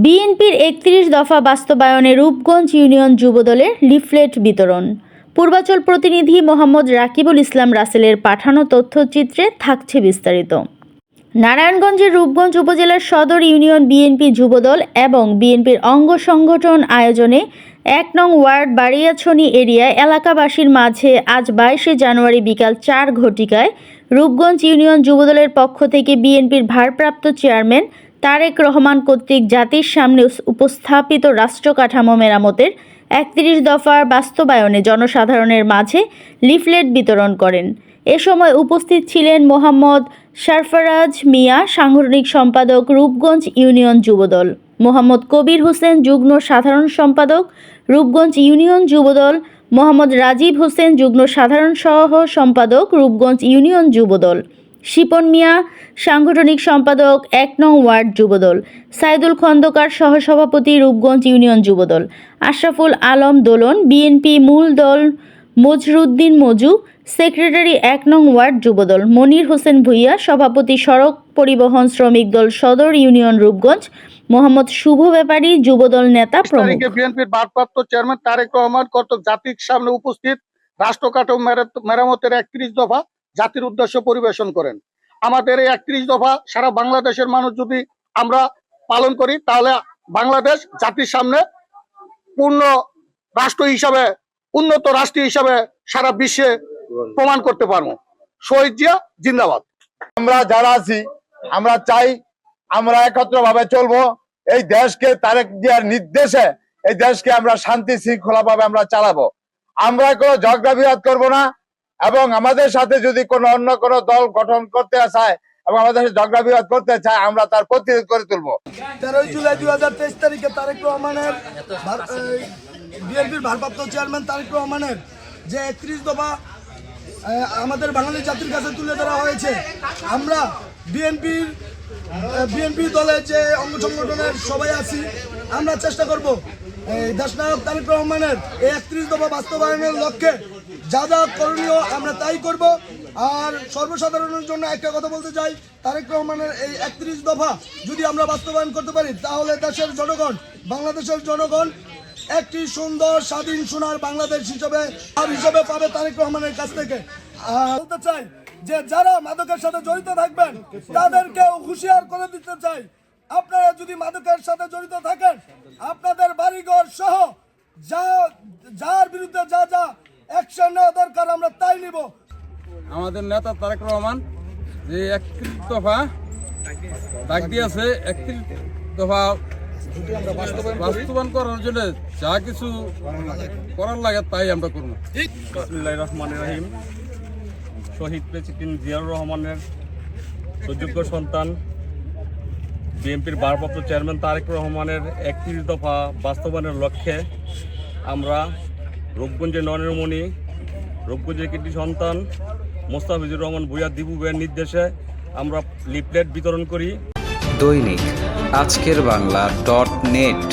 বিএনপির ৩১ দফা বাস্তবায়নে রূপগঞ্জ ইউনিয়ন যুবদলের লিফলেট বিতরণ। পূর্বাচল প্রতিনিধি মোহাম্মদ রাকিবুল ইসলাম রাসেলের পাঠানো তথ্যচিত্রে থাকছে বিস্তারিত। নারায়ণগঞ্জের রূপগঞ্জ উপজেলার সদর ইউনিয়ন বিএনপি যুবদল এবং বিএনপির অঙ্গ সংগঠন আয়োজনে ১ নং ওয়ার্ড বাড়িয়াছড়ি এরিয়া এলাকাবাসীর মাঝে আজ ২২শে জানুয়ারি বিকাল ৪ ঘটিকায় রূপগঞ্জ ইউনিয়ন যুবদলের পক্ষ থেকে বিএনপির ভারপ্রাপ্ত চেয়ারম্যান তারেক রহমান কর্তৃক জাতির সামনে উপস্থাপিত রাষ্ট্র কাঠামো মেরামতের ৩১ দফার বাস্তবায়নে জনসাধারণের মাঝে লিফলেট বিতরণ করেন। এ সময় উপস্থিত ছিলেন মোহাম্মদ সরফরাজ মিয়া, সাংগঠনিক সম্পাদক, রূপগঞ্জ ইউনিয়ন যুবদল; মোহাম্মদ কবির হোসেন, যুগ্ম সাধারণ সম্পাদক, রূপগঞ্জ ইউনিয়ন যুবদল; মোহাম্মদ রাজীব হোসেন, যুগ্ম সাধারণ সহ সম্পাদক, রূপগঞ্জ ইউনিয়ন যুবদল; শিপন মিয়া, সাংগঠনিক সম্পাদক, ১ নং ওয়ার্ড যুবদল; সাইদুল খন্দকার, সহসভাপতি, রূপগঞ্জ ইউনিয়ন যুবদল; আশরাফুল আলম দোলন, বিএনপি মূল দল; মজরুদ্দিন মজু, সেক্রেটারি, ১ নং ওয়ার্ড যুবদল; মনির হোসেন ভূঁইয়া, সভাপতি, সড়ক পরিবহন শ্রমিক দল সদর ইউনিয়ন রূপগঞ্জ; মোহাম্মদ শুভ ব্যাপারী, যুবদল নেতা প্রমুখ। বিএনপির ভারপ্রাপ্ত চেয়ারম্যান তারেক রহমান কর্তৃক জাতির সামনে উপস্থিত রাষ্ট্র কাঠামো মেরামতের ৩১ দফা জাতির উদ্দেশ্যে পরিবেশন করেন। আমাদের এই ৩১ দফা সারা বাংলাদেশের মানুষ যদি আমরা পালন করি, তাহলে বাংলাদেশ জাতির সামনে পূর্ণ রাষ্ট্র হিসাবে, উন্নত রাষ্ট্র হিসাবে সারা বিশ্বে প্রমাণ করতে পারবো। শহীদ জিয়া জিন্দাবাদ। আমরা যারা আছি, আমরা চাই আমরা একত্রভাবে চলবো। এই দেশকে তারেক জিয়ার নির্দেশে এই দেশকে আমরা শান্তি শৃঙ্খলা ভাবে আমরা চালাবো। আমরা কোনো ঝগড়া বিবাদ করবো না, এবং আমাদের সাথে যদি অন্য কোনো দল গঠন করতে চায় এবং আমাদের সাথে ঝগড়া বিবাদ করতে চায়, আমরা তার প্রতিরোধ করে তুলবো। 13 জুলাই 2023 তারিখে তারেক রহমানের বিএনপির ভারপ্রাপ্ত চেয়ারম্যান তারেক রহমানের যে 31 দফা আমাদের বাঙালি জাতির কাছে তুলে ধরা হয়েছে। আমরা বিএনপি দলের যে অঙ্গ সংগঠনের সবাই আছি, আমরা চেষ্টা করব দেশনায়ক তারেক রহমানের এই 31 দফা বাস্তবায়নের লক্ষ্যে যা যা করণীয় আমরা তাই করব। আর সর্বসাধারণের জন্য একটা কথা বলতে চাই, তারেক রহমানের এই 31 দফা যদি আমরা বাস্তবায়ন করতে পারি, তাহলে দেশের জনগণ, বাংলাদেশের জনগণ একটি সুন্দর স্বাধীন সোনার বাংলাদেশ হিসেবে পাবে তারেক রহমানের কাছ থেকে। বলতে চাই যে যারা মাদকের সাথে জড়িত থাকবেন তাদেরকেও হুঁশিয়ার করে দিতে চাই, আপনারা যদি মাদকের সাথে জড়িত থাকেন, আপনাদের বাড়িঘর সহ যার বিরুদ্ধে যা যা অ্যাকশন নেওয়া দরকার আমরা তাই নিব। আমাদের নেতা তারেক রহমান যে 31 দফা ডাক দিয়েছে, 31 দফা বাস্তবায়ন করার জন্য যা কিছু করার লাগে তাই আমরা করবো। বিসমিল্লাহির রহমানির রহিম। শহীদ প্রেসিডেন্ট জিয়াউর রহমানের সুযোগ্য সন্তান বিএনপির ভারপ্রাপ্ত চেয়ারম্যান তারেক রহমানের 31 দফা বাস্তবায়নের লক্ষ্যে আমরা রূপগঞ্জের নয়নমণি, রূপগঞ্জের কৃতি সন্তান মোস্তাফিজুর রহমান ভূঁইয়া দিবু ভাইয়ের নির্দেশে আমরা লিফলেট বিতরণ করি। দৈনিক আজকের বাংলা .net